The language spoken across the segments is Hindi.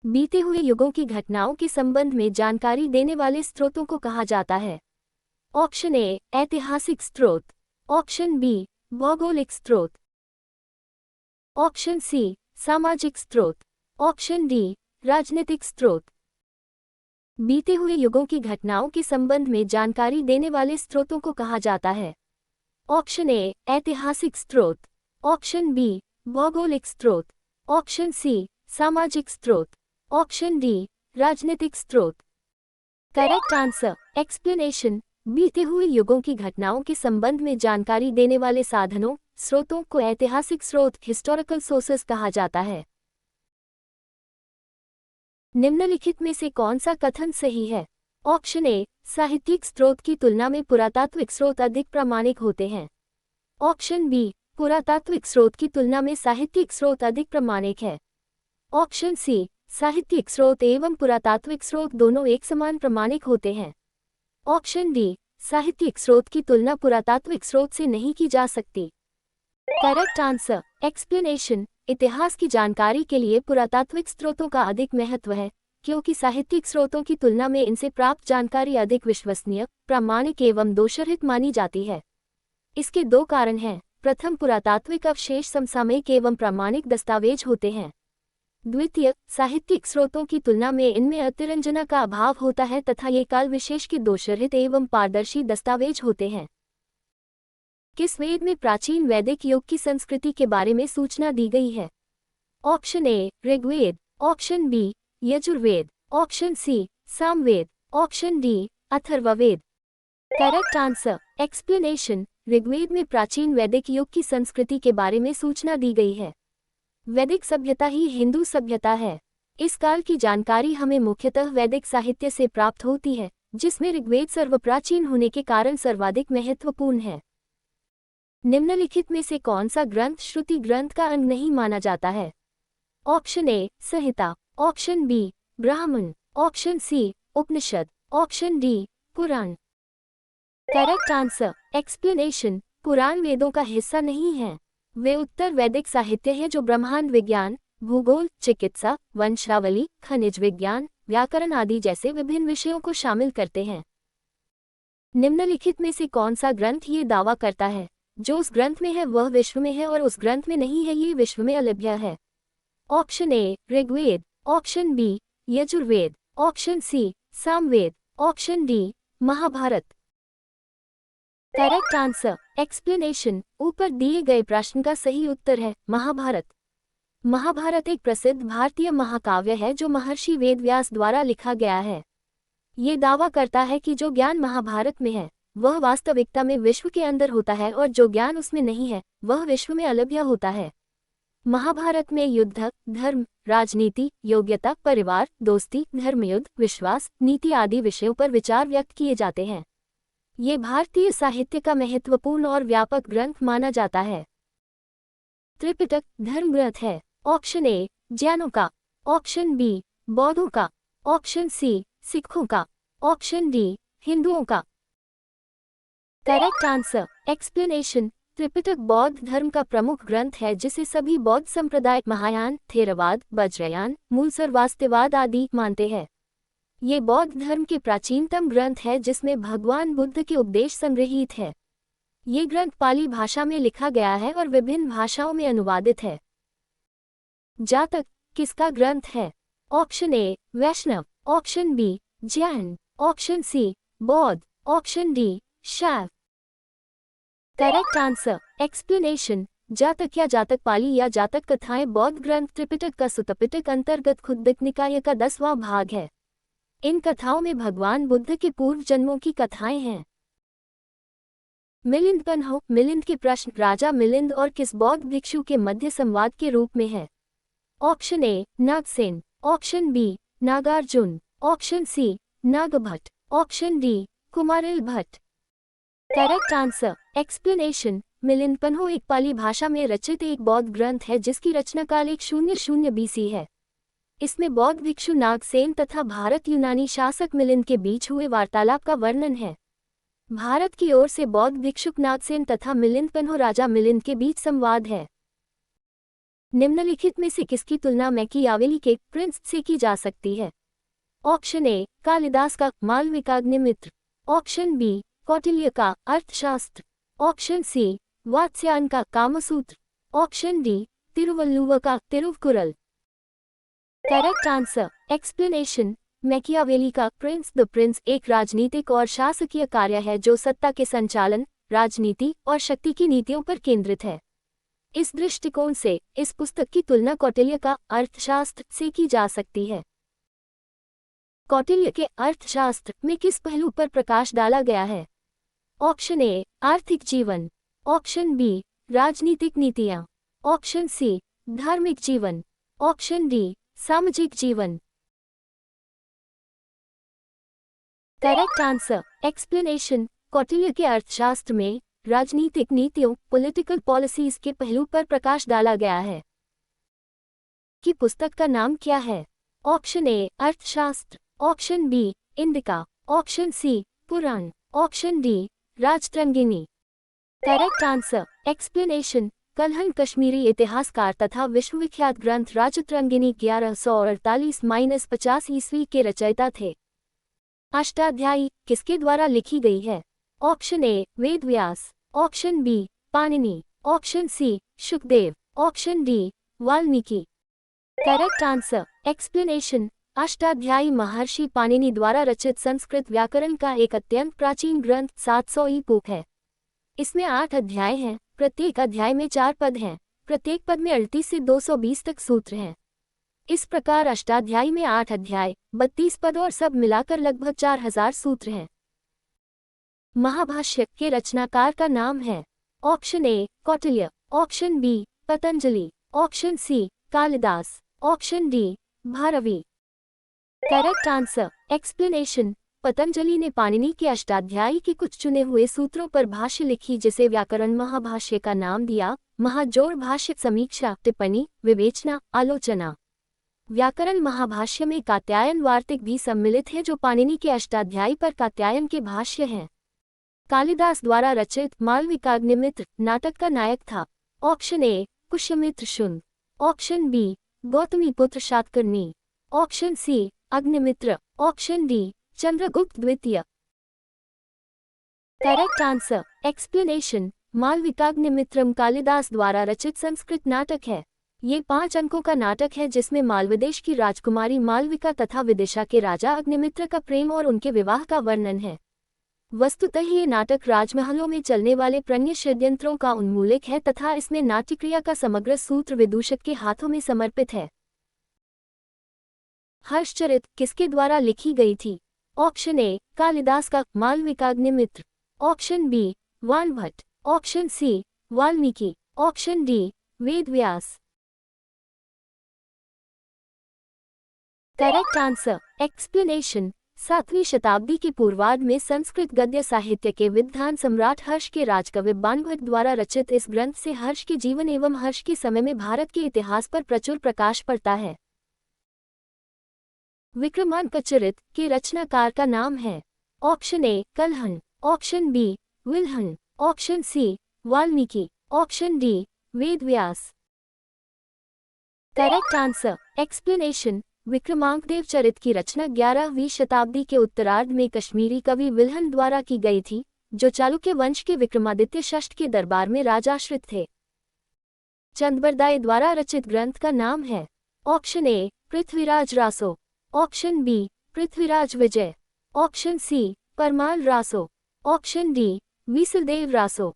बीते हुए युगों की घटनाओं के संबंध में जानकारी देने वाले स्रोतों को कहा जाता है। ऑप्शन ए ऐतिहासिक स्रोत, ऑप्शन बी भौगोलिक स्रोत, ऑप्शन सी सामाजिक स्रोत, ऑप्शन डी राजनीतिक स्रोत। बीते हुए युगों की घटनाओं के संबंध में जानकारी देने वाले स्रोतों को कहा जाता है। ऑप्शन ए ऐतिहासिक स्रोत, ऑप्शन बी भौगोलिक स्रोत, ऑप्शन सी सामाजिक स्रोत, ऑप्शन डी राजनीतिक स्रोत। Correct answer explanation. बीते हुए युगों की घटनाओं के संबंध में जानकारी देने वाले साधनों स्रोतों को ऐतिहासिक स्रोत हिस्टोरिकल सोर्सेस कहा जाता है। निम्नलिखित में से कौन सा कथन सही है? ऑप्शन ए साहित्यिक स्रोत की तुलना में पुरातात्विक स्रोत अधिक प्रामाणिक होते हैं। ऑप्शन बी पुरातात्विक स्रोत की तुलना में साहित्यिक स्रोत अधिक प्रामाणिक है। ऑप्शन सी साहित्यिक स्रोत एवं पुरातात्विक स्रोत दोनों एक समान प्रामाणिक होते हैं। ऑप्शन डी साहित्यिक स्रोत की तुलना पुरातात्विक स्रोत से नहीं की जा सकती। Correct answer explanation. इतिहास की जानकारी के लिए पुरातात्विक स्रोतों का अधिक महत्व है, क्योंकि साहित्यिक स्रोतों की तुलना में इनसे प्राप्त जानकारी अधिक विश्वसनीय, प्रामाणिक एवं दोषरहित मानी जाती है। इसके दो कारण हैं। प्रथम, पुरातात्विक अवशेष समसामयिक एवं प्रामाणिक दस्तावेज होते हैं। द्वितीय, साहित्यिक स्रोतों की तुलना में इनमें अतिरंजना का अभाव होता है तथा ये काल विशेष के दोषरहित एवं पारदर्शी दस्तावेज होते हैं। किस वेद में प्राचीन वैदिक युग की संस्कृति के बारे में सूचना दी गई है? Option A Rigveda, option B Yajurveda, option C Samaveda, option D Atharvaveda. Correct answer explanation. Rigveda में प्राचीन वैदिक युग की संस्कृति के बारे में सूचना दी गई है। वैदिक सभ्यता ही हिंदू सभ्यता है। इस काल की जानकारी हमें मुख्यतः वैदिक साहित्य से प्राप्त होती है, जिसमें ऋग्वेद सर्वप्राचीन होने के कारण सर्वाधिक महत्वपूर्ण है। निम्नलिखित में से कौन सा ग्रंथ श्रुति ग्रंथ का अंग नहीं माना जाता है? Option A Samhita, option B Brahmana, option C Upanishad, option D Purana. Correct answer explanation. पुराण वेदों का हिस्सा नहीं है। वे उत्तर वैदिक साहित्य है जो ब्रह्मांड विज्ञान, भूगोल, चिकित्सा, वंशावली, खनिज विज्ञान, व्याकरण आदि जैसे विभिन्न विषयों को शामिल करते हैं। निम्नलिखित में से कौन सा ग्रंथ ये दावा करता है जो उस ग्रंथ में है वह विश्व में है और उस ग्रंथ में नहीं है ये विश्व में अलभ्य है? Option A Rigveda, option B Yajurveda, option C Samaveda, option D Mahabharata. Correct answer explanation. ऊपर दिए गए प्रश्न का सही उत्तर है महाभारत। महाभारत एक प्रसिद्ध भारतीय महाकाव्य है जो महर्षि वेदव्यास द्वारा लिखा गया है। ये दावा करता है कि जो ज्ञान महाभारत में है वह वास्तविकता में विश्व के अंदर होता है और जो ज्ञान उसमें नहीं है वह विश्व में अलभ्य होता है। महाभारत में युद्ध, धर्म, राजनीति, योग्यता, परिवार, दोस्ती, धर्मयुद्ध, विश्वास, नीति आदि विषयों पर विचार व्यक्त किए जाते हैं। ये भारतीय साहित्य का महत्वपूर्ण और व्यापक ग्रंथ माना जाता है। त्रिपिटक धर्म ग्रंथ है। ऑप्शन ए जैनों का, ऑप्शन बी बौद्धों का, ऑप्शन सी सिखों का, ऑप्शन डी हिंदुओं का। Correct answer explanation. त्रिपिटक बौद्ध धर्म का प्रमुख ग्रंथ है जिसे सभी बौद्ध संप्रदाय महायान, थेरवाद, वज्रयान, मूलसर्वास्तिवाद आदि मानते हैं। ये बौद्ध धर्म के प्राचीनतम ग्रंथ है जिसमें भगवान बुद्ध के उपदेश संग्रहीत है। ये ग्रंथ पाली भाषा में लिखा गया है और विभिन्न भाषाओं में अनुवादित है। जातक किसका ग्रंथ है? Option A Vaishnav, option B Jain, option C Bauddh, option D Shaiv. Correct answer explanation. Jataka या जातक पाली या जातक कथाएं बौद्ध ग्रंथ त्रिपिटक का सुत्तपिटक अंतर्गत खुद्दक निकाय का 10वां भाग है। इन कथाओं में भगवान बुद्ध के पूर्व जन्मों की कथाएं हैं। मिलिंद पन्हो मिलिंद के प्रश्न राजा मिलिंद और किस बौद्ध भिक्षु के मध्य संवाद के रूप में है? Option A Nagasena, option B Nagarjuna, option C Nagabhatta, option D Kumarila Bhatta. Correct answer explanation. Milinda Panho एक पाली भाषा में रचित एक बौद्ध ग्रंथ है जिसकी रचना काल 100 BC है। इसमें बौद्ध भिक्षु नागसेन तथा भारत यूनानी शासक मिलिंद के बीच हुए वार्तालाप का वर्णन है। भारत की ओर से बौद्ध भिक्षुक नागसेन तथा मिलिंद पन्हो राजा मिलिंद के बीच संवाद है। निम्नलिखित में से किसकी तुलना मैकियावेली के प्रिंस से की जा सकती है? ऑप्शन ए कालिदास का मालविकाग्निमित्र, ऑप्शन बी कौटिल्य का अर्थशास्त्र, ऑप्शन सी वात्स्यायन का कामसूत्र, ऑप्शन डी तिरुवल्लुवर का Tirukkural. Correct answer explanation. Machiavelli का प्रिंस द प्रिंस एक राजनीतिक और शासकीय कार्य है जो सत्ता के संचालन, राजनीति और शक्ति की नीतियों पर केंद्रित है। इस दृष्टिकोण से इस पुस्तक की तुलना कौटिल्य का अर्थशास्त्र से की जा सकती है। कौटिल्य के अर्थशास्त्र में किस पहलू पर प्रकाश डाला गया है? ऑप्शन ए आर्थिक जीवन, ऑप्शन बी राजनीतिक नीतियां, ऑप्शन सी धार्मिक जीवन, ऑप्शन डी सामाजिक जीवन। Correct answer explanation. कौटिल्य के अर्थशास्त्र में राजनीतिक नीतियों पॉलिटिकल पॉलिसीज के पहलू पर प्रकाश डाला गया है। कि पुस्तक का नाम क्या है? Option A Arthashastra, option B Indica, option C Purana, option D Rajatarangini. Correct answer explanation. Kalhana Kashmiri इतिहासकार तथा विश्वविख्यात ग्रंथ राजतरंगिणी 1148-50 ईस्वी के रचयिता थे। अष्टाध्यायी किसके द्वारा लिखी गई है? Option A Vedvyas, option B Panini, option C Shukdev, option D Valmiki. Correct answer explanation. Ashtadhyayi Maharshi Panini द्वारा रचित संस्कृत व्याकरण का एक अत्यंत प्राचीन ग्रंथ 700 ईपुक है। इसमें 8 अध्याय हैं, प्रत्येक अध्याय में 4 पद हैं, प्रत्येक पद में 38 से 220 तक सूत्र हैं। इस प्रकार अष्टाध्यायी में 8 अध्याय, 32 पद और सब मिलाकर लगभग 4000 सूत्र हैं। महाभाष्य के रचनाकार का नाम है? Option A Kautilya, option B Patanjali, option C Kalidas, option D Bharavi. Correct answer explanation. Patanjali ने पाणिनि के अष्टाध्यायी के कुछ चुने हुए सूत्रों पर भाष्य लिखी जिसे व्याकरण महाभाष्य का नाम दिया। महाजोड़ भाष्य समीक्षा, टिप्पणी, विवेचना, आलोचना। व्याकरण महाभाष्य में कात्यायन वार्तिक भी सम्मिलित है जो पाणिनि के अष्टाध्यायी पर कात्यायन के भाष्य हैं। कालिदास द्वारा रचित मालविकाग्निमित्र नाटक का नायक था। Option A Pushyamitra Shunga, option B Gautamiputra Satakarni, option C Agnimitra, option D Chandragupta द्वितीय। Correct answer explanation. Malavikagnimitram Kalidasa द्वारा रचित संस्कृत नाटक है। ये 5 अंकों का नाटक है जिसमें मालवदेश की राजकुमारी मालविका तथा विदिशा के राजा अग्निमित्र का प्रेम और उनके विवाह का वर्णन है। वस्तुतः ये नाटक राजमहलों में चलने वाले प्रणय षड्यंत्रों का उन्मूलक है तथा इसमें नाट्यक्रिया का समग्र सूत्र विदूषक के हाथों में समर्पित है। हर्षचरित किसके द्वारा लिखी गई थी? ऑप्शन ए कालिदास का Malavikagnimitra, option B Banabhatta, option C Valmiki, option D Vedavyasa. Correct answer explanation. 7वीं शताब्दी के पूर्वार्ध में संस्कृत गद्य साहित्य के विद्वान सम्राट हर्ष के राजकवि बाणभट्ट द्वारा रचित इस ग्रंथ से हर्ष के जीवन एवं हर्ष के समय में भारत के इतिहास पर प्रचुर प्रकाश पड़ता है। विक्रमांकचरित के रचनाकार का नाम है? Option A Kalhana, option B Bilhana, option C Valmiki, option D Vedavyasa. Correct answer explanation. Vikramankadeva Charita की रचना 11वीं शताब्दी के उत्तरार्ध में कश्मीरी कवि विल्हण द्वारा की गई थी, जो चालुक्य वंश के विक्रमादित्य षष्ठ के दरबार में राजाश्रित थे। चंद्रबरदाई द्वारा रचित ग्रंथ का नाम है? Option A Prithviraj Raso, option B Prithviraj Vijay, option C Parmal Raso, option D Visudev Raso.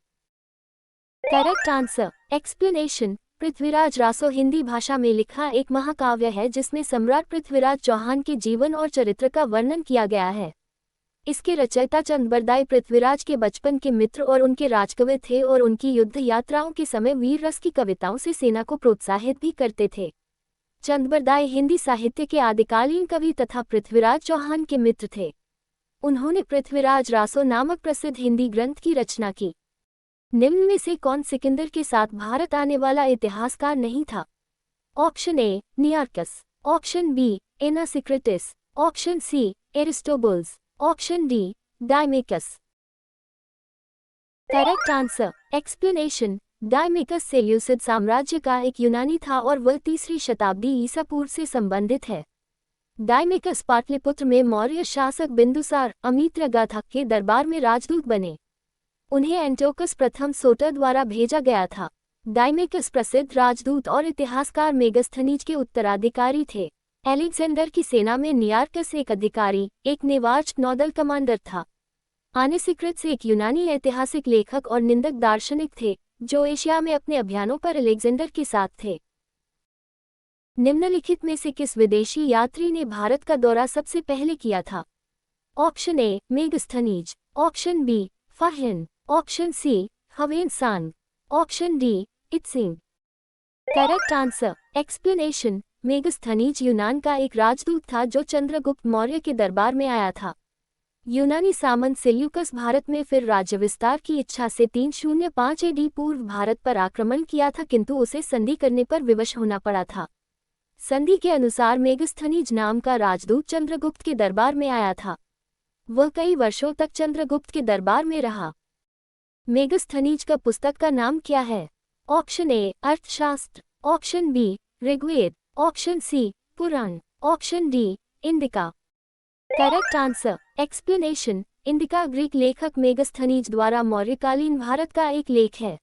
Correct answer explanation. Prithviraj Raso Hindi भाषा में लिखा एक महाकाव्य है जिसमें सम्राट पृथ्वीराज चौहान के जीवन और चरित्र का वर्णन किया गया है। इसके रचयिता चंद्रबरदाई पृथ्वीराज के बचपन के मित्र और उनके राजकवि थे और उनकी युद्ध यात्राओं के समय वीर रस की कविताओं से सेना को प्रोत्साहित भी करते थे। चंद्रबरदाई हिंदी साहित्य के आदिकालीन कवि तथा पृथ्वीराज चौहान के मित्र थे। उन्होंने पृथ्वीराज रासो नामक प्रसिद्ध हिंदी ग्रंथ की रचना की। निम्न में से कौन सिकंदर के साथ भारत आने वाला इतिहासकार नहीं था? Option A Nearchus, option B Onesicritus, option C Aristobulus, option D Deimachus. Correct answer explanation. Deimachus Seleucid साम्राज्य का एक यूनानी था और वह 3री शताब्दी ईसा पूर्व से संबंधित है। डायमेकस पाटलिपुत्र में मौर्य शासक बिंदुसार अमित्रगाथा के दरबार में राजदूत बने। उन्हें एंटियोकस प्रथम सोटर द्वारा भेजा गया था। डायमेकस प्रसिद्ध राजदूत और इतिहासकार मेगस्थनीज के उत्तराधिकारी थे। अलेक्जेंडर की सेना में नियार्कस एक अधिकारी, एक नेवार्च नौदल कमांडर था। आनेसिक्रिट्स एक यूनानी ऐतिहासिक लेखक और निंदक दार्शनिक थे, जो एशिया में अपने अभियानों पर अलेक्जेंडर के साथ थे। निम्नलिखित में से किस विदेशी यात्री ने भारत का दौरा सबसे पहले किया था? Option A Megasthenes, option B Fahien, option C Hiuen Tsang, option D Itsing. Correct answer explanation. Megasthenes यूनान का एक राजदूत था जो चंद्रगुप्त मौर्य के दरबार में आया था। यूनानी सामंत सेल्यूकस भारत में फिर राज्य विस्तार की इच्छा से 305 AD पूर्व भारत पर आक्रमण किया था, किंतु उसे संधि करने पर विवश होना पड़ा था। संधि के अनुसार मेगस्थनीज नाम का राजदूत चंद्रगुप्त के दरबार में आया था। वह कई वर्षों तक चंद्रगुप्त के दरबार में रहा। मेगस्थनीज का पुस्तक का नाम क्या है? Option A Arthashastra, option B Rigveda, option C Purana, option D Indica. Correct answer explanation. Indica Greek लेखक मेगस्थनीज द्वारा मौर्यकालीन भारत का एक लेख है।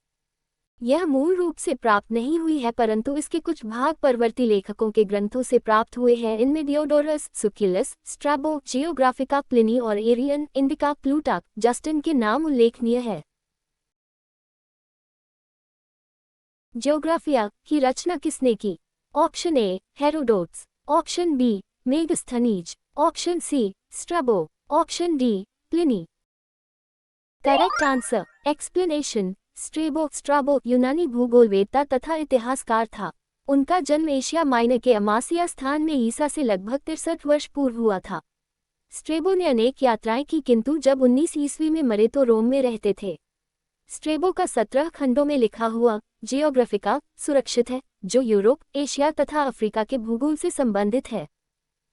यह मूल रूप से प्राप्त नहीं हुई है, परंतु इसके कुछ भाग परवर्ती लेखकों के ग्रंथों से प्राप्त हुए हैं। इनमें डियोडोरस, सुकिलस, स्ट्रैबो, जियोग्राफिका, प्लिनी और एरियन, इंडिका, प्लूटार्क, जस्टिन के नाम उल्लेखनीय है। ज्योग्राफिया की रचना किसने की? Option A Herodotus, option B Megasthenes, option C Strabo, option D Pliny. Correct answer explanation. Strabo यूनानी भूगोलवेत्ता तथा इतिहासकार था। उनका जन्म एशिया माइनर के अमासिया स्थान में ईसा से लगभग 63 वर्ष पूर्व हुआ था। स्ट्रैबो ने अनेक यात्राएं की, किंतु जब 19 ईस्वी में मरे तो रोम में रहते थे। स्ट्रैबो का 17 खंडों में लिखा हुआ जियोग्राफिका सुरक्षित है, जो यूरोप, एशिया तथा अफ्रीका के भूगोल से संबंधित है।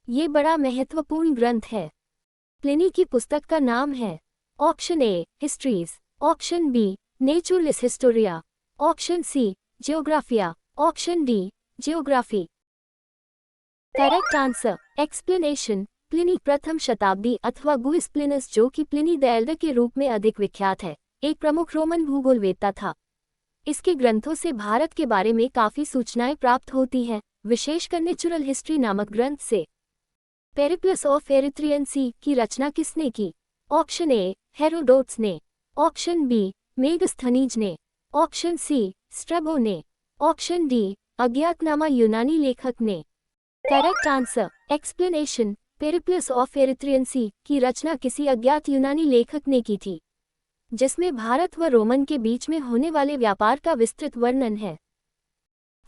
ये बड़ा महत्वपूर्ण ग्रंथ है। प्लिनी की पुस्तक का नाम है option A Histories, option B Naturalis Historia, option C Geographia, option D Geography. Correct answer explanation. Pliny प्रथम शताब्दी अथवा गुइस प्लिनस, जो कि प्लिनी द एल्डर के रूप में अधिक विख्यात है, एक प्रमुख रोमन भूगोलवेत्ता था। इसके ग्रंथों से भारत के बारे में काफी सूचनाएं प्राप्त होती हैं, विशेषकर नेचुरल हिस्ट्री नामक ग्रंथ से। पेरिप्लस ऑफ एरिथ्रियन सी की रचना किसने की? ऑप्शन ए हेरोडोट्स ने, ऑप्शन बी मेगस्थनीज ने, ऑप्शन सी स्ट्रैबो ने, ऑप्शन डी अज्ञातनामा यूनानी लेखक ने। Correct answer explanation. Periplus of Erythraean Sea की रचना किसी अज्ञात यूनानी लेखक ने की थी, जिसमें भारत व रोमन के बीच में होने वाले व्यापार का विस्तृत वर्णन है।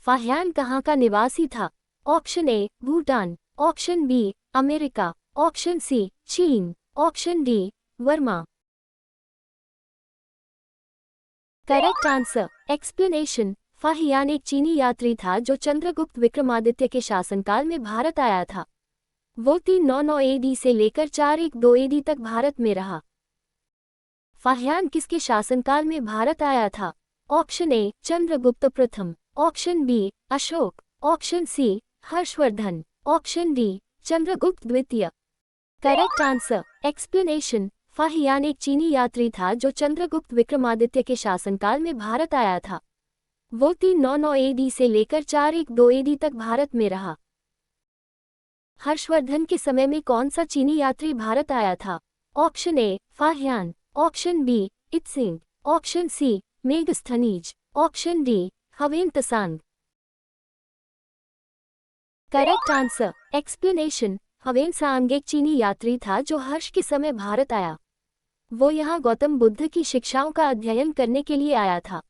फाहियान कहाँ का निवासी था? Option A Bhutan, option B America, option C चीन, option D Burma. Correct answer explanation. Fahien एक चीनी यात्री था जो चंद्रगुप्त विक्रमादित्य के शासनकाल में भारत आया था। वो 399 AD से लेकर 412 AD तक भारत में रहा। फाहियान किसके शासनकाल में भारत आया था? ऑप्शन ए चंद्रगुप्त प्रथम, option B Ashoka, option C Harshavardhana, option D Chandragupta द्वितीय। Correct answer explanation. फाहियान एक चीनी यात्री था जो चंद्रगुप्त विक्रमादित्य के शासनकाल में भारत आया था। वो 399 AD से लेकर 412 AD तक भारत में रहा। हर्षवर्धन के समय में कौन सा चीनी यात्री भारत आया था? Option A Fa Hien, option B I Tsing, option C Megasthenes, option D Hiuen Tsang. Correct answer explanation. Hiuen Tsang एक चीनी यात्री था जो हर्ष के समय भारत आया। वो यहाँ गौतम बुद्ध की शिक्षाओं का अध्ययन करने के लिए आया था।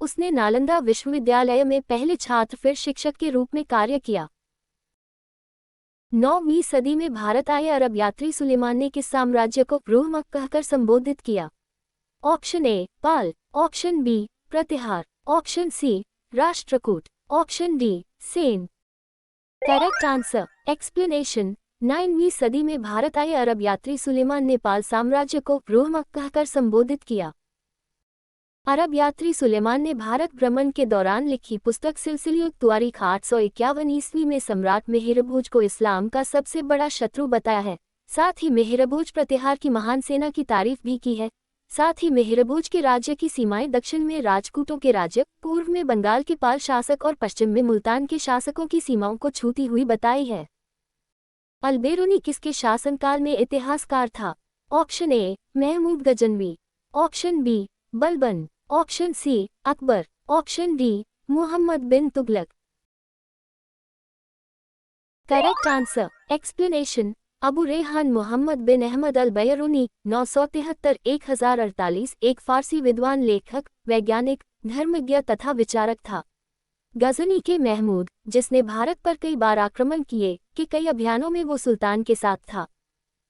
उसने नालंदा विश्वविद्यालय में पहले छात्र फिर शिक्षक के रूप में कार्य किया। 9वीं सदी में भारत आए अरब यात्री सुलेमान ने किस साम्राज्य को रोहमक कहकर संबोधित किया? Option A Pala, option B Pratihara, option C Rashtrakuta, option D Sena. Correct answer explanation. 9वीं सदी में भारत आए अरब यात्री सुलेमान ने पाल साम्राज्य को रोहमक कहकर संबोधित किया। अरब यात्री सुलेमान ने भारत भ्रमण के दौरान लिखी पुस्तक सिलसिला तुआरीख 851 ईस्वी में सम्राट मेहरभोज को इस्लाम का सबसे बड़ा शत्रु बताया है। साथ ही मेहरभोज प्रतिहार की महान सेना की तारीफ भी की है। साथ ही मेहरभोज के राज्य की सीमाएं दक्षिण में राजपूतों के राज्य, पूर्व में बंगाल के पाल शासक और पश्चिम में मुल्तान के शासकों की सीमाओं को छूती हुई बताई है। अलबेरुनी किसके शासनकाल में इतिहासकार था? Option A Mahmud Ghaznavi, option B Balban, option C Akbar, option D Muhammad bin Tughlaq. Correct answer explanation Abu Rehan Mohammad bin Ahmad al Biruni 973-1048 एक फारसी विद्वान, लेखक, वैज्ञानिक, धर्मज्ञ तथा विचारक था। गजनी के महमूद, जिसने भारत पर कई बार आक्रमण किए, कि कई अभियानों में वो सुल्तान के साथ था।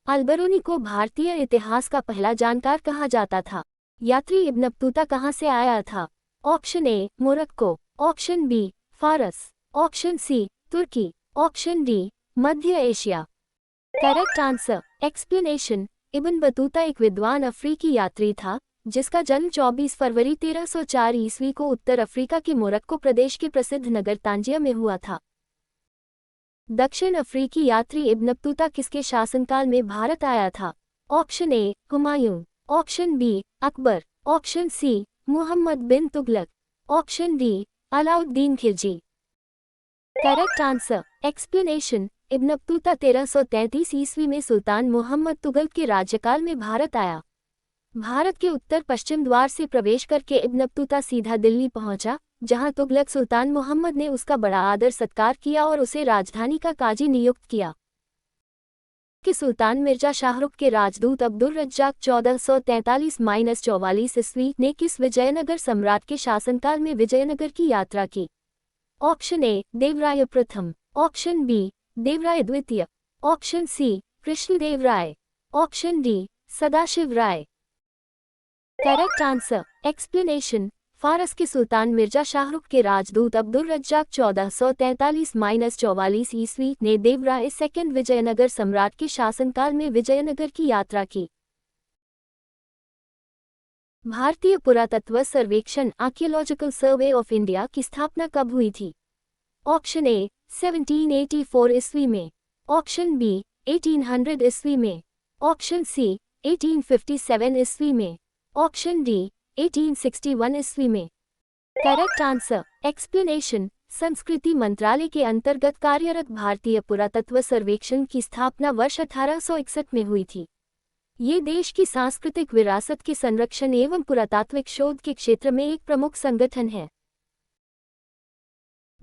अलबरूनी को भारतीय इतिहास का पहला जानकार कहा जाता था। यात्री इब्न बतूता कहाँ से आया था? Option A Morocco, option B फारस, ऑप्शन सी तुर्की, ऑप्शन डी मध्य Asia. Correct answer explanation Ibn Battuta एक विद्वान अफ्रीकी यात्री था, जिसका जन्म 24 फरवरी 1304 ईस्वी को उत्तर अफ्रीका के मोरक्को प्रदेश के प्रसिद्ध नगर तांजिया में हुआ था। दक्षिण अफ्रीकी यात्री इब्न बतूता किसके शासनकाल में भारत आया था? Option A Humayun, option B Akbar, option C Muhammad bin Tughlaq, option D Alauddin Khilji. Correct answer explanation Ibn Battuta 1333 ईस्वी में सुल्तान मुहम्मद तुगलक के राज्यकाल में भारत आया। भारत के उत्तर पश्चिम द्वार से प्रवेश करके इब्न बतूता सीधा दिल्ली पहुंचा, जहां तुगलक सुल्तान मोहम्मद ने उसका बड़ा आदर सत्कार किया और उसे राजधानी का काजी नियुक्त किया। कि सुल्तान मिर्जा शाहरुख के राजदूत अब्दुल रज्जाक 1443-44 ईस्वी ने किस विजयनगर सम्राट के शासनकाल में विजयनगर की यात्रा की? ऑप्शन ए देवराय प्रथम, ऑप्शन बी देवराय द्वितीय, ऑप्शन सी कृष्णदेव राय, ऑप्शन डी सदाशिव राय। करेक्ट आंसर एक्सप्लेनेशन फारस के सुल्तान मिर्जा शाहरुख के राजदूत अब्दुल रज्जाक 1443-44 ईस्वी ने देवराय सेकंड विजयनगर सम्राट के शासनकाल में विजयनगर की यात्रा की। भारतीय पुरातत्व सर्वेक्षण आर्कियोलॉजिकल सर्वे ऑफ इंडिया की स्थापना कब हुई थी? ऑप्शन ए 1784 ईस्वी में, ऑप्शन बी 1800 ईस्वी में, ऑप्शन सी 1857 ईस्वी में, ऑप्शन डी 1861 ईस्वी में। करेक्ट आंसर एक्सप्लेनेशन संस्कृति मंत्रालय के अंतर्गत कार्यरत भारतीय पुरातत्व सर्वेक्षण की स्थापना वर्ष 1861 में हुई थी। ये देश की सांस्कृतिक विरासत के संरक्षण एवं पुरातात्विक शोध के क्षेत्र में एक प्रमुख संगठन है।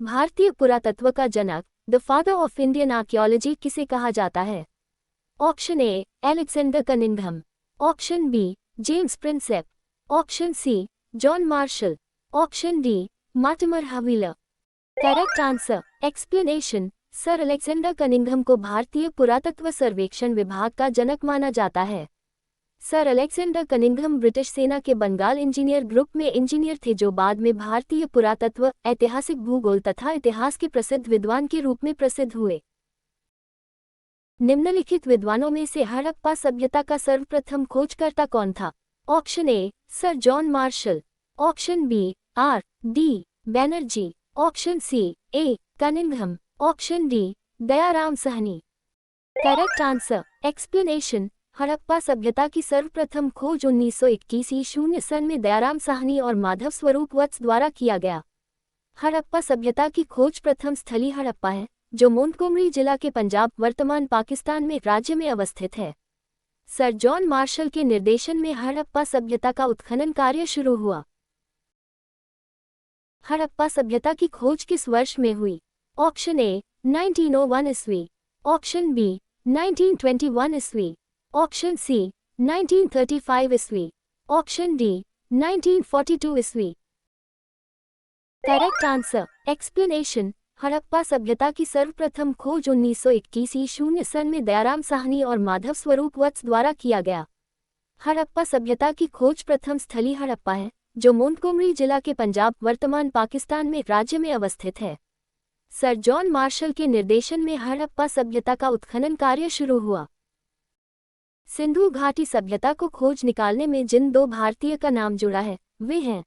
भारतीय पुरातत्व का जनक, the father of Indian archaeology किसे कहा जाता है? Option A Alexander Cunningham, option B James Prinsep, option C John Marshall, option D Mortimer Wheeler. Correct answer explanation Sir Alexander Cunningham को भारतीय पुरातत्व सर्वेक्षण विभाग का जनक माना जाता है। सर अलेक्जेंडर कनिंघम ब्रिटिश सेना के बंगाल इंजीनियर ग्रुप में इंजीनियर थे, जो बाद में भारतीय पुरातत्व, ऐतिहासिक भूगोल तथा इतिहास के प्रसिद्ध विद्वान के रूप में प्रसिद्ध हुए। निम्नलिखित विद्वानों में से हड़प्पा सभ्यता का सर्वप्रथम खोजकर्ता कौन था? Option A Sir John Marshall, option B R D Banerjee, option C A Cunningham, option D Dayaram Sahni. Correct answer explanation Harappa सभ्यता की सर्वप्रथम खोज 1921 ईस्वी सन में दयाराम साहनी और माधव स्वरूप वत्स द्वारा किया गया। हड़प्पा सभ्यता की खोज प्रथम स्थली हड़प्पा है, जो मोंटगोमरी जिला के पंजाब, वर्तमान पाकिस्तान में राज्य में अवस्थित है। सर जॉन मार्शल के निर्देशन में हड़प्पा सभ्यता का उत्खनन कार्य शुरू हुआ। हड़प्पा सभ्यता की खोज किस वर्ष में हुई? ऑप्शन ए 1901 ईस्वी, ऑप्शन बी 1921 ईस्वी, ऑप्शन सी 1935 ईस्वी, ऑप्शन डी 1942 ईस्वी। करेक्ट आंसर एक्सप्लेनेशन हड़प्पा सभ्यता की सर्वप्रथम खोज 1921 ईस्वी सन में दयाराम साहनी और माधव स्वरूप वत्स द्वारा किया गया। हड़प्पा सभ्यता की खोज प्रथम स्थली हड़प्पा है, जो मोंटगोमरी जिला के पंजाब, वर्तमान पाकिस्तान में राज्य में अवस्थित है। सर जॉन मार्शल के निर्देशन में हड़प्पा सभ्यता का उत्खनन कार्य शुरू हुआ। सिंधु घाटी सभ्यता को खोज निकालने में जिन दो भारतीय का नाम जुड़ा है, वे हैं।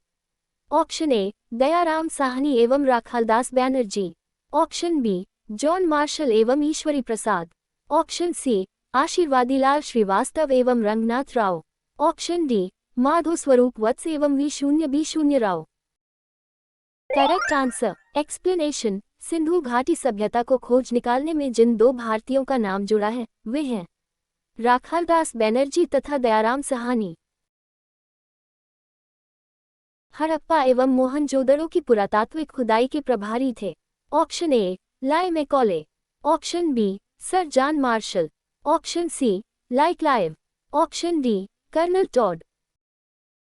ऑप्शन ए दयाराम साहनी एवं Rakhaldas Banerjee. Option B John Marshall एवं ईश्वरी प्रसाद। ऑप्शन सी आशीर्वादीलाल श्रीवास्तव एवं रंगनाथ राव। ऑप्शन डी माधो स्वरूप वत्स एवं V0B0 Rao. Correct answer explanation. Sindhu घाटी सभ्यता को खोज निकालने में जिन दो भारतीयों का नाम जुड़ा है वे हैं राखालदास बैनर्जी तथा दयाराम साहनी। हड़प्पा एवं मोहनजोदड़ो की पुरातात्विक खुदाई के प्रभारी थे। Option A Lord Macaulay. Option B Sir John Marshall. Option C Lord Clive. Option D colonel Tod.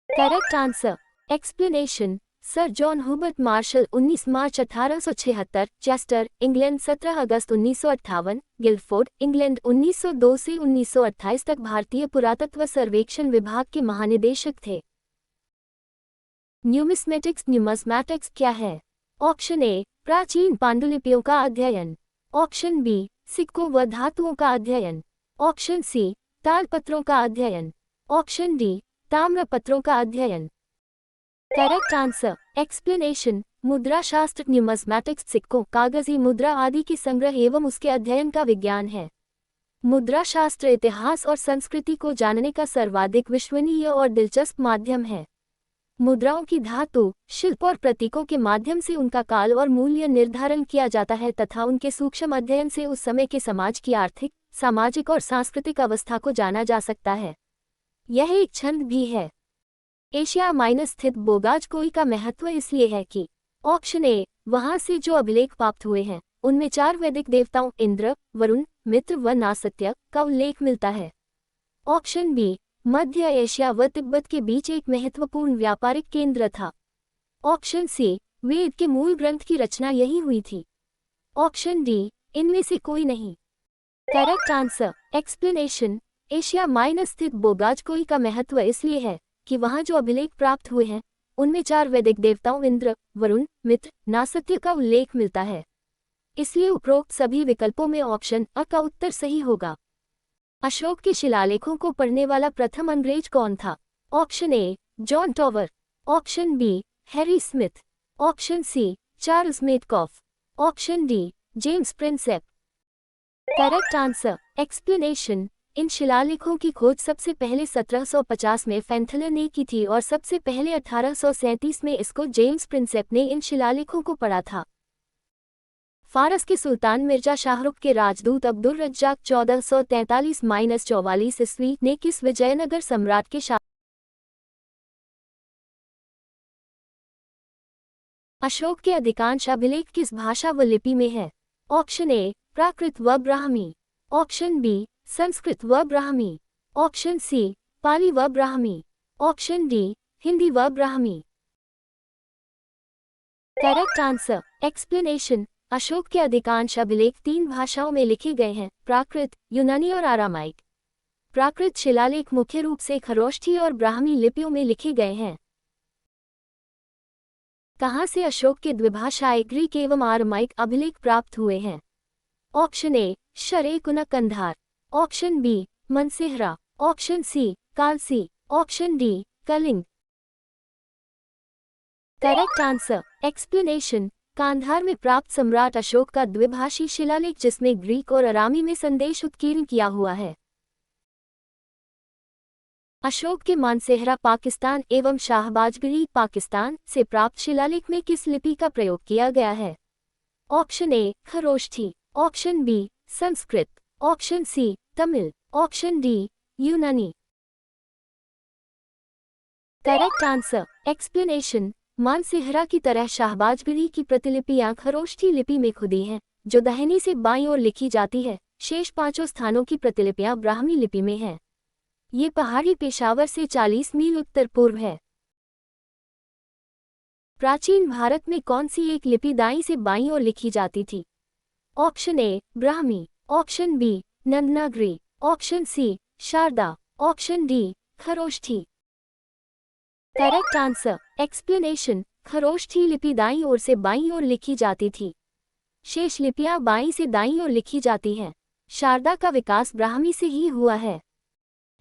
Correct answer explanation. Sir John Hubert Marshall 19 मार्च 1876 चेस्टर इंग्लैंड 17 अगस्त 1958 गिल्डफोर्ड इंग्लैंड 1902 से 1928 तक भारतीय पुरातत्व सर्वेक्षण विभाग के महानिदेशक थे। न्यूमिस्मेटिक्स क्या है? ऑप्शन ए प्राचीन पांडुलिपियों का अध्ययन। ऑप्शन बी सिक्कों व धातुओं का अध्ययन। ऑप्शन सी तालपत्रों का अध्ययन। ऑप्शन डी ताम्रपत्रों का अध्ययन। Correct answer explanation. मुद्रा शास्त्र न्यूमिस्मेटिक्स सिक्कों कागजी मुद्रा आदि के संग्रह एवं उसके अध्ययन का विज्ञान है। मुद्रा शास्त्र इतिहास और संस्कृति को जानने का सर्वाधिक विश्वसनीय और दिलचस्प माध्यम है। मुद्राओं की धातु शिल्प और प्रतीकों के माध्यम से उनका काल और मूल्य निर्धारण किया जाता है तथा उनके सूक्ष्म अध्ययन से उस समय के समाज की आर्थिक सामाजिक और सांस्कृतिक अवस्था को जाना जा सकता है। यह एक छंद भी है। एशिया माइनस स्थित बोगाजकोई का महत्व इसलिए है कि ऑप्शन ए वहां से जो अभिलेख प्राप्त हुए हैं उनमें 4 वैदिक देवताओं इंद्र वरुण मित्र व नासत्य का उल्लेख मिलता है। ऑप्शन बी मध्य एशिया व तिब्बत के बीच एक महत्वपूर्ण व्यापारिक केंद्र था। ऑप्शन सी वेद के मूल ग्रंथ की रचना यही हुई थी। ऑप्शन डी इनमें से कोई नहीं। Correct answer explanation. Asia minus स्थित बोगाजकोई का महत्व इसलिए है कि वहां जो अभिलेख प्राप्त हुए हैं उनमें 4 वैदिक देवताओं इंद्र वरुण मित्र नासत्य का उल्लेख मिलता है। इसलिए उपरोक्त सभी विकल्पों में ऑप्शन अ का उत्तर सही होगा। अशोक के शिलालेखों को पढ़ने वाला प्रथम अंग्रेज कौन था? Option A John Tower. Option B Harry Smith. Option C Charles Metcalfe. Option D James Prinsep. Correct answer explanation. इन शिलालेखों की खोज सबसे पहले 1750 में फैंथलर ने की थी और सबसे पहले 1837 में इसको जेम्स प्रिंसेप ने इन शिलालेखों को पढ़ा था। फारस के सुल्तान मिर्जा शाहरुख के राजदूत अब्दुल रज्जाक 1443-44 ईस्वी ने किस विजयनगर सम्राट के अशोक के अधिकांश अभिलेख किस भाषा व लिपि में है? ऑप्शन ए प्राकृत व ब्राह्मी। ऑप्शन बी संस्कृत व ब्राह्मी। ऑप्शन सी पाली व ब्राह्मी। ऑप्शन डी हिंदी व Brahmi. Correct answer explanation. Ashok के अधिकांश अभिलेख 3 भाषाओं में लिखे गए हैं, प्राकृत, यूनानी और आरामाइक। प्राकृत शिलालेख मुख्य रूप से खरोष्ठी और ब्राह्मी लिपियों में लिखे गए हैं। कहाँ से अशोक के द्विभाषाई ग्रीक एवं आरामाइक अभिलेख प्राप्त हुए हैं? Option A Sharekuna Kandahar. Option B Mansehra. Option C Kalsi. Option D Kalinga. Correct answer explanation. Kandahar में प्राप्त सम्राट अशोक का द्विभाषी शिलालेख जिसमें ग्रीक और अरामी में संदेश उत्कीर्ण किया हुआ है। अशोक के मानसेहरा पाकिस्तान एवं शाहबाजगढ़ी पाकिस्तान से प्राप्त शिलालेख में किस लिपि का प्रयोग किया गया है? Option A Kharosthi. Option B Sanskrit. Option C Tamil. Option D यूनानी। Correct answer explanation. मानसेहरा की तरह शाहबाजगढ़ी की प्रतिलिपियां खरोष्ठी लिपि में खुदी हैं, जो दाहिनी से बाईं ओर लिखी जाती है। शेष 5 स्थानों की प्रतिलिपियां ब्राह्मी लिपि में हैं। ये पहाड़ी पेशावर से 40 मील उत्तर पूर्व है। प्राचीन भारत में कौन सी एक लिपि दाईं से बाईं ओर लिखी जाती थी? Option A Brahmi. Option B Nandinagari. Option C Sharada. Option D Kharosthi. Correct answer explanation. Kharosthi लिपि दाईं ओर से बाईं ओर लिखी जाती थी। शेष लिपियां बाईं से दाईं ओर लिखी जाती हैं। शारदा का विकास ब्राह्मी से ही हुआ है।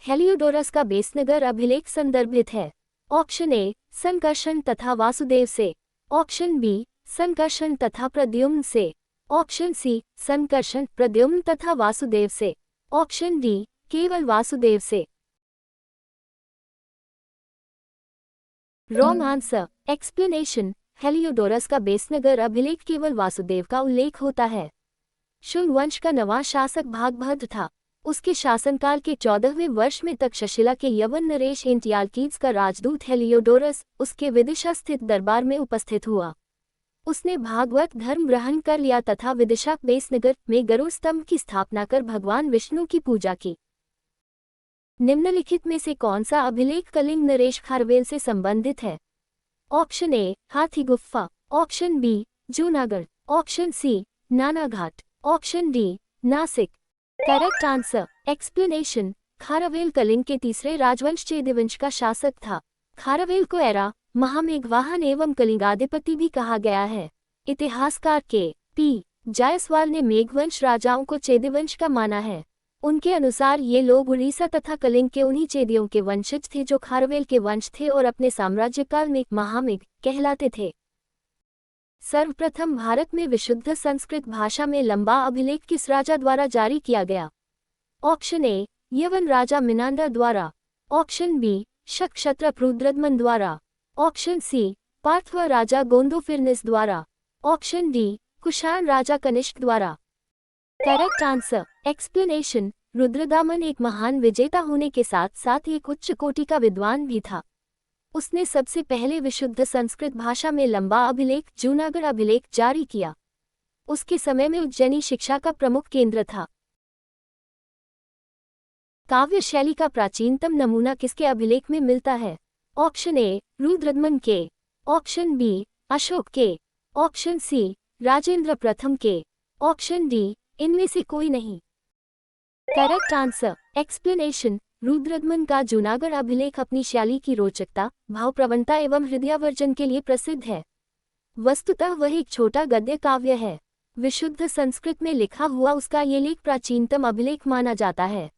हेलियोडोरस का बेसनगर अभिलेख संदर्भित है। ऑप्शन ए संकर्षण तथा वासुदेव से, ऑप्शन बी संकर्षण तथा प्रद्युम्न से, ऑप्शन सी संकर्षण प्रद्युम्न तथा वासुदेव से, ऑप्शन डी केवल वासुदेव से। Wrong answer. एक्सप्लेनेशन। हेलियोडोरस का बेसनगर अभिलेख केवल वासुदेव का उल्लेख होता है। शुंग वंश का नवां शासक भागभद्र था। उसके शासनकाल के 14वें वर्ष में तक्षशिला के यवन नरेश एंटियालकीड्स का राजदूत हेलियोडोरस उसके विदिशा स्थित दरबार में उपस्थित हुआ। उसने भागवत धर्म ग्रहण कर लिया तथा विदिशा बेसनगर में गरुड़ स्तंभ की स्थापना कर भगवान विष्णु की पूजा की। निम्नलिखित में से कौन सा अभिलेख कलिंग नरेश खारवेल से संबंधित है? Option A Hathi Gufa, option B Junagadh, option C Nanaghat, option D Nashik. Correct answer. Explanation. Kharavel Kalinga के तीसरे राजवंश चेदिवंश का शासक था। खारवेल को एरा महामेघवाहन एवं कलिंगाधिपति भी कहा गया है। इतिहासकार के पी जायसवाल ने मेघवंश राजाओं को चेदिवंश का माना है। उनके अनुसार ये लोग उड़ीसा तथा कलिंग के उन्हीं चेदियों के वंशज थे जो खारवेल के वंश थे और अपने साम्राज्यकाल में महामेघ कहलाते थे। सर्वप्रथम भारत में विशुद्ध संस्कृत भाषा में लंबा अभिलेख किस राजा द्वारा जारी किया गया? ऑप्शन ए यवन राजा मिनांडर द्वारा, ऑप्शन बी शक क्षत्रप रुद्रदमन द्वारा, ऑप्शन सी पार्थव राजा गोंदोफिरनिस द्वारा, ऑप्शन डी कुषाण राजा कनिष्क द्वारा। Correct answer. एक्सप्लेनेशन। रुद्रदामन एक महान विजेता होने के साथ साथ एक उच्च कोटि का विद्वान भी था। उसने सबसे पहले विशुद्ध संस्कृत भाषा में लंबा अभिलेख जूनागढ़ अभिलेख जारी किया। उसके समय में उज्जैनी शिक्षा का प्रमुख केंद्र था। काव्य शैली का प्राचीनतम नमूना किसके अभिलेख में मिलता है? ऑप्शन ए रुद्रदमन के, ऑप्शन बी अशोक के, ऑप्शन सी राजेंद्र प्रथम के, ऑप्शन डी इनमें से कोई नहीं। Correct answer. एक्सप्लेनेशन। रुद्रदमन का जूनागढ़ अभिलेख अपनी शैली की रोचकता, भावप्रवणता एवं हृदयावर्जन के लिए प्रसिद्ध है। वस्तुतः वह एक छोटा गद्य काव्य है। विशुद्ध संस्कृत में लिखा हुआ उसका ये लेख प्राचीनतम अभिलेख माना जाता है।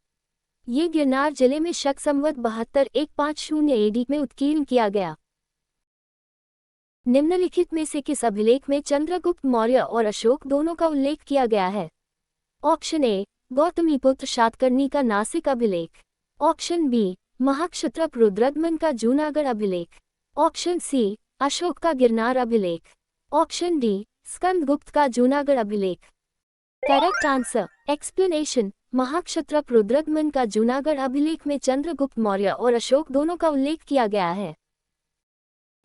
ये गिरनार जिले में शक संवत 72-150 एडी में उत्कीर्ण किया गया। निम्नलिखित में से किस अभिलेख में चंद्रगुप्त मौर्य और अशोक दोनों का उल्लेख किया गया है? ऑप्शन ए गौतमीपुत्र शातकर्णी का नासिक अभिलेख, ऑप्शन बी महाक्षत्रप रुद्रदमन का जूनागढ़ अभिलेख, ऑप्शन सी अशोक का गिरनार अभिलेख, ऑप्शन डी स्कंदगुप्त का जूनागढ़ अभिलेख। Correct answer. एक्सप्लेनेशन। महाक्षत्रप रुद्रदमन का जूनागढ़ अभिलेख में चंद्रगुप्त मौर्य और अशोक दोनों का उल्लेख किया गया है।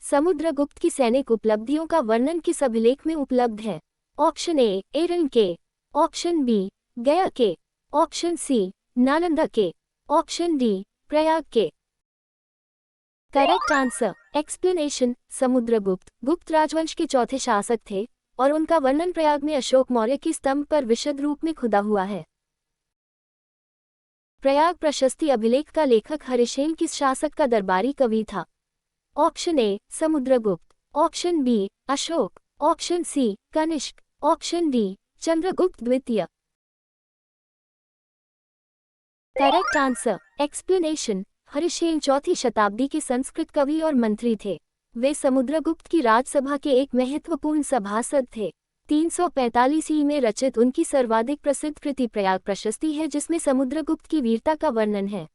समुद्रगुप्त की सैनिक उपलब्धियों का वर्णन किस अभिलेख में उपलब्ध है? ऑप्शन ए एरन के, ऑप्शन बी गया के, ऑप्शन सी नालंदा के, ऑप्शन डी प्रयाग के। Correct answer. एक्सप्लेनेशन। समुद्रगुप्त गुप्त राजवंश के चौथे शासक थे और उनका वर्णन प्रयाग में अशोक मौर्य की स्तंभ पर विशद रूप में खुदा हुआ है। प्रयाग प्रशस्ति अभिलेख का लेखक हरिसेन किस शासक का दरबारी कवि था? Option A Samudragupta, option B Ashoka, option C Kanishka, option D Chandragupta द्वितीय। Correct answer. एक्सप्लेनेशन। हरिसेन चौथी शताब्दी के संस्कृत कवि और मंत्री थे। वे समुद्रगुप्त की राजसभा के एक महत्वपूर्ण सभासद थे। 345 ई में रचित उनकी सर्वाधिक प्रसिद्ध कृति प्रयाग प्रशस्ति है जिसमें समुद्रगुप्त की वीरता का वर्णन है।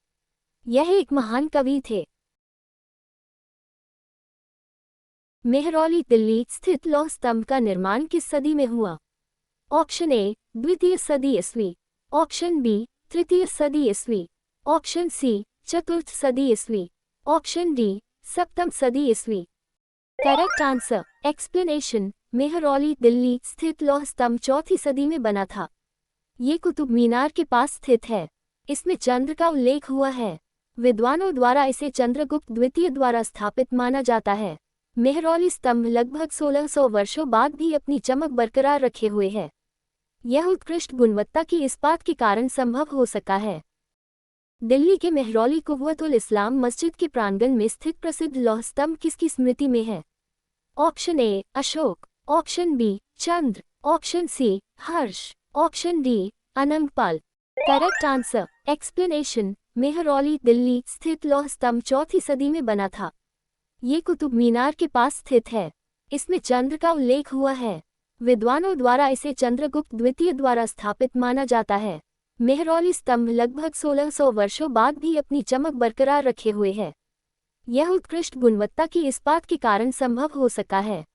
यह एक महान कवि थे। मेहरौली दिल्ली स्थित लौह स्तंभ का निर्माण किस सदी में हुआ? ऑप्शन ए द्वितीय सदी ईस्वी, ऑप्शन बी तृतीय सदी ईस्वी, ऑप्शन सी चतुर्थ सदी ईस्वी, ऑप्शन डी सप्तम सदी ईस्वी। Correct answer. Explanation. Mehrauli Delhi स्थित लौह स्तंभ चौथी सदी में बना था। ये कुतुब मीनार के पास स्थित है। इसमें चंद्र का उल्लेख हुआ है। विद्वानों द्वारा इसे चंद्रगुप्त द्वितीय द्वारा स्थापित माना जाता है। मेहरौली स्तंभ लगभग 1600 वर्षों बाद भी अपनी चमक बरकरार रखे हुए है। यह उत्कृष्ट गुणवत्ता की इस्पात के कारण संभव हो सका है। दिल्ली के मेहरौली कुव्वतुल इस्लाम मस्जिद के प्रांगण में स्थित प्रसिद्ध लौह स्तंभ किसकी स्मृति में है? Option A Ashok, option B Chandra, option C Harsh, option D Anangpal. Correct answer. Explanation. Mehrauli Delhi स्थित लौह स्तंभ चौथी सदी में बना था। ये कुतुब मीनार के पास स्थित है। इसमें चंद्र का उल्लेख हुआ है। विद्वानों द्वारा इसे चंद्रगुप्त द्वितीय द्वारा स्थापित माना जाता है। मेहरौली स्तंभ लगभग 1600 वर्षों बाद भी अपनी चमक बरकरार रखे हुए है। यह उत्कृष्ट गुणवत्ता की इस्पात के कारण संभव हो सका है।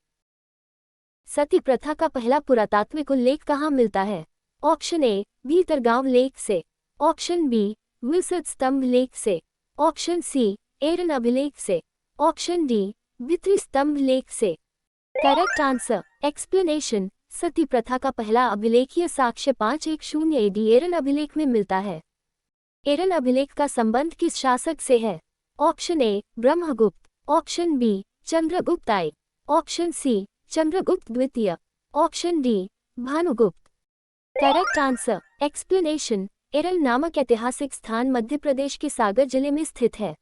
सती प्रथा का पहला पुरातात्विक उल्लेख कहाँ मिलता है? ऑप्शन ए, भीतरगांव लेख से। ऑप्शन बी, विल्सद स्तंभ लेख से। ऑप्शन सी, एरन अभिलेख से। ऑप्शन डी, भित्री स्तंभ लेख से। Correct answer, explanation. सती प्रथा का पहला अभिलेखीय साक्ष्य 510 AD एरन अभिलेख में मिलता है। एरन अभिलेख का संबंध किस शासक से है? Option A, Brahmagupta. Option B, Chandragupta I। Option C, Chandragupta द्वितीय। Option D, Bhanugupta. Correct answer, explanation. Eran नामक ऐतिहासिक स्थान मध्य प्रदेश के सागर जिले में स्थित है।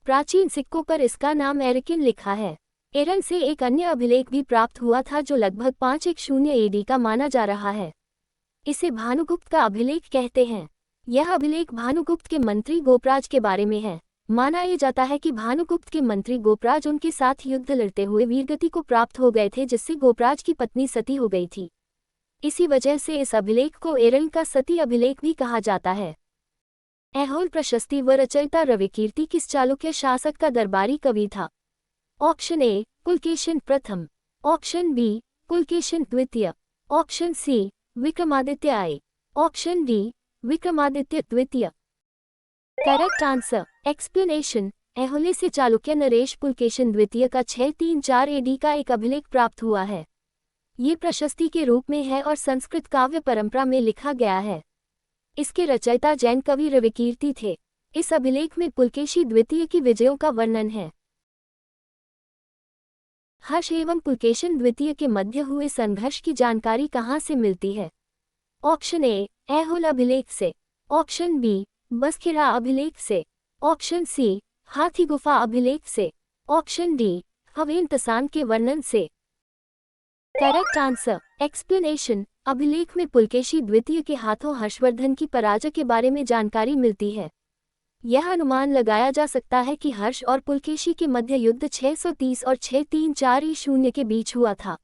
प्राचीन सिक्कों पर इसका नाम एरिकिन लिखा है। एरन से एक अन्य अभिलेख भी प्राप्त हुआ था जो लगभग 510 AD का माना जा रहा है। इसे भानुगुप्त का अभिलेख कहते हैं। यह अभिलेख भानुगुप्त के मंत्री गोपराज के बारे में है। माना यह जाता है कि भानुगुप्त के मंत्री गोपराज उनके साथ युद्ध लड़ते हुए वीरगति को प्राप्त हो गए थे, जिससे गोपराज की पत्नी सती हो गई थी। इसी वजह से इस अभिलेख को एरन का सती अभिलेख भी कहा जाता है। ऐहोल प्रशस्ति व रचयिता रविकीर्ति किस चालुक्य शासक का दरबारी कवि था? ऑप्शन ए, पुलकेशिन प्रथम। ऑप्शन बी, पुलकेशिन द्वितीय। Option C, Vikramaditya I। Option D, Vikramaditya द्वितीय। Correct answer, explanation. ऐहोले से चालुक्य नरेश पुलकेशिन द्वितीय का 634 AD का एक अभिलेख प्राप्त हुआ है। ये प्रशस्ति के रूप में है और संस्कृत काव्य परंपरा में लिखा गया है। इसके रचयिता जैन कवि रविकीर्ति थे। इस अभिलेख में पुलकेशी द्वितीय की विजयों का वर्णन है। हर्ष एवं पुलकेशिन द्वितीय के मध्य हुए संघर्ष की जानकारी कहाँ से मिलती है? ऑप्शन ए, ऐहोल अभिलेख से। ऑप्शन बी, बसखिरा अभिलेख से। ऑप्शन सी, हाथी गुफा अभिलेख से। ऑप्शन डी, हवेन तसान के वर्णन से। Correct answer, explanation. अभिलेख में पुलकेशी द्वितीय के हाथों हर्षवर्धन की पराजय के बारे में जानकारी मिलती है। यह अनुमान लगाया जा सकता है कि हर्ष और पुलकेशी के मध्य युद्ध 630 और 634 ईशून्य के बीच हुआ था।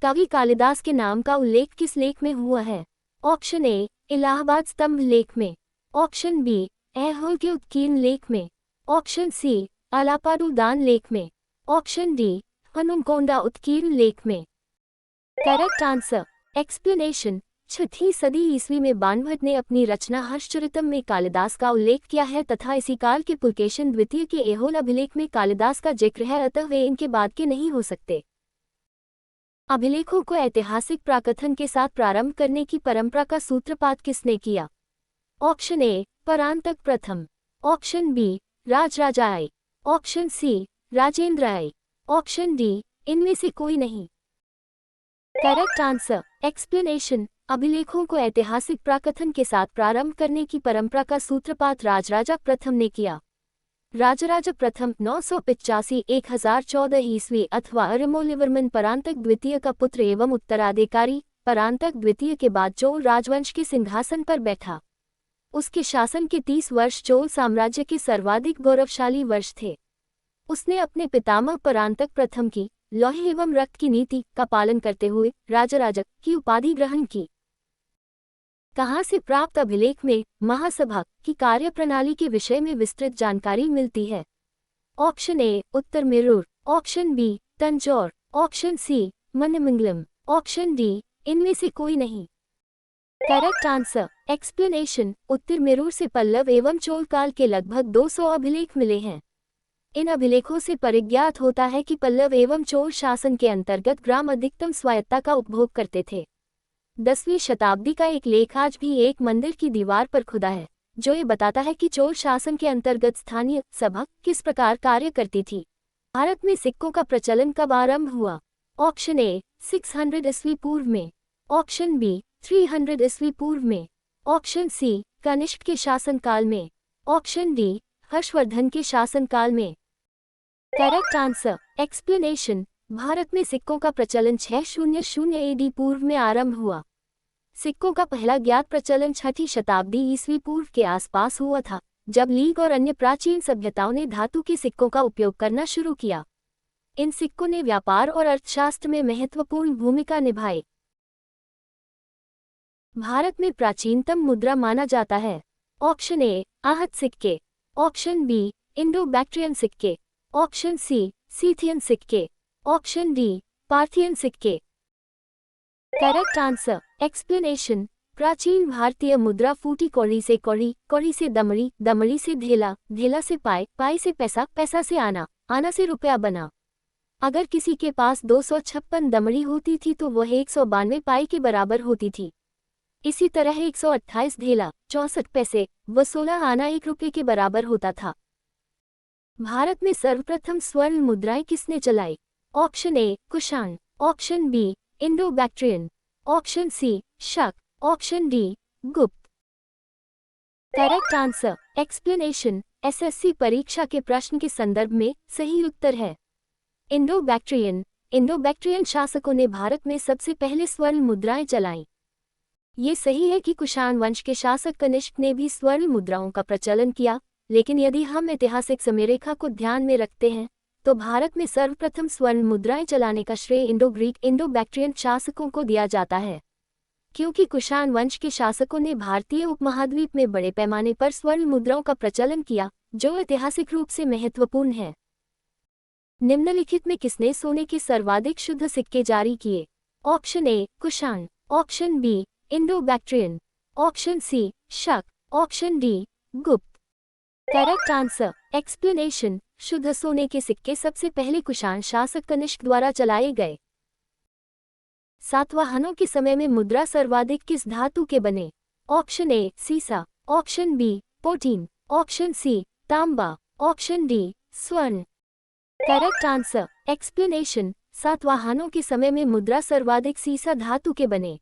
कवि कालिदास के नाम का उल्लेख किस लेख में हुआ है? ऑप्शन ए, इलाहाबाद स्तंभ लेख में। ऑप्शन बी, ऐहोल के उत्कीर्ण लेख में। ऑप्शन सी, अलापाडुदान लेख में। ऑप्शन डी, हनुमकोंडा उत्कीर्ण लेख में। Correct answer, explanation. 6वीं सदी ईस्वी में बाणभट्ट ने अपनी रचना हर्षचरितम में कालिदास का उल्लेख किया है तथा इसी काल के पुलकेशिन द्वितीय के ऐहोल अभिलेख में कालिदास का जिक्र है, अतः वे इनके बाद के नहीं हो सकते। अभिलेखों को ऐतिहासिक प्राकथन के साथ प्रारंभ करने की परंपरा का सूत्रपात किसने किया? ऑप्शन ए, परांतक प्रथम। Option B, Rajaraja I। Option C, Rajendra I। Option D, इनमें से कोई नहीं। Correct answer, explanation. अभिलेखों को ऐतिहासिक प्राकथन के साथ प्रारंभ करने की परंपरा का सूत्रपात राजराजा प्रथम ने किया। राजराजा प्रथम 985-1014 ईस्वी अथवा अरमोलिवर्मन परांतक द्वितीय का पुत्र एवं उत्तराधिकारी। परांतक द्वितीय के बाद चोल राजवंश के सिंहासन पर बैठा। उसके शासन के 30 वर्ष चोल साम्राज्य के सर्वाधिक गौरवशाली वर्ष थे। उसने अपने पितामह परांतक प्रथम की लौह एवं रक्त की नीति का पालन करते हुए राजराजक की उपाधि ग्रहण की। कहाँ से प्राप्त अभिलेख में महासभा की कार्यप्रणाली के विषय में विस्तृत जानकारी मिलती है? Option A, Uttaramerur. Option B, Tanjore. Option C, Mannemangalam. Option D, इनमें से कोई नहीं। Correct answer, explanation. Uttaramerur से पल्लव एवं चोल काल के लगभग 200 अभिलेख मिले हैं। इन अभिलेखों से परिज्ञात होता है कि पल्लव एवं चोल शासन के अंतर्गत ग्राम अधिकतम स्वायत्ता का उपभोग करते थे। 10वीं शताब्दी का एक लेख आज भी एक मंदिर की दीवार पर खुदा है, जो ये बताता है कि चोल शासन के अंतर्गत स्थानीय सभा किस प्रकार कार्य करती थी। भारत में सिक्कों का प्रचलन कब आरंभ हुआ? ऑप्शन ए, 600 ईस्वी पूर्व में। ऑप्शन बी, 300 ईस्वी पूर्व में। ऑप्शन सी, कनिष्क के शासनकाल में। ऑप्शन डी, हर्षवर्धन के शासनकाल में। Correct answer, explanation. भारत में सिक्कों का प्रचलन 600 AD पूर्व में आरंभ हुआ। सिक्कों का पहला ज्ञात प्रचलन 6वीं शताब्दी ईस्वी पूर्व के आसपास हुआ था, जब लीग और अन्य प्राचीन सभ्यताओं ने धातु के सिक्कों का उपयोग करना शुरू किया। इन सिक्कों ने व्यापार और अर्थशास्त्र में महत्वपूर्ण भूमिका निभाई। भारत में प्राचीनतम मुद्रा माना जाता है। ऑप्शन ए आहत सिक्के, ऑप्शन बी इंडो बैक्ट्रियन सिक्के, ऑप्शन सी सीथियन सिक्के, ऑप्शन डी पार्थियन सिक्के। Correct answer. एक्सप्लेनेशन। प्राचीन भारतीय मुद्रा फूटी कौड़ी से कौड़ी, कौड़ी से दमड़ी, दमड़ी से ढेला, ढेला से पाए, पाए से पैसा, पैसा से आना, आना से रुपया बना। अगर किसी के पास 256 दमड़ी होती थी तो वह 192 पाई के बराबर होती थी। इसी तरह 128 ढेला, 64 पैसे व 16 आना 1 रुपये के बराबर होता था। भारत में सर्वप्रथम स्वर्ण मुद्राएं किसने चलाई? Option A Kushan, option B Indo Bactrian, option C Shak, option D Gupta. Correct answer. Explanation. SSC परीक्षा के प्रश्न के संदर्भ में सही उत्तर है इंडो बैक्ट्रियन। इंडो बैक्ट्रियन शासकों ने भारत में सबसे पहले स्वर्ण मुद्राएं चलाईं। ये सही है कि कुषाण वंश के शासक कनिष्क ने भी स्वर्ण मुद्राओं का प्रचलन किया, लेकिन यदि हम ऐतिहासिक समयरेखा को ध्यान में रखते हैं तो भारत में सर्वप्रथम स्वर्ण मुद्राएं चलाने का श्रेय इंडो ग्रीक इंडो बैक्ट्रियन शासकों को दिया जाता है, क्योंकि कुषाण वंश के शासकों ने भारतीय उपमहाद्वीप में बड़े पैमाने पर स्वर्ण मुद्राओं का प्रचलन किया, जो ऐतिहासिक रूप से महत्वपूर्ण है। निम्नलिखित में किसने सोने के सर्वाधिक शुद्ध सिक्के जारी किए? Option A Kushan, option B Indo Bactrian, option C Shak, option D Gupta. Correct answer. Explanation. शुद्ध सोने के सिक्के सबसे पहले कुषाण शासक कनिष्क द्वारा चलाए गए। सातवाहनों के समय में मुद्रा सर्वाधिक किस धातु के बने? ऑप्शन ए सीसा, option B potin, option C तांबा, ऑप्शन डी स्वर्ण। Correct answer. एक्सप्लेनेशन। सातवाहनों के समय में मुद्रा सर्वाधिक सीसा धातु के बने।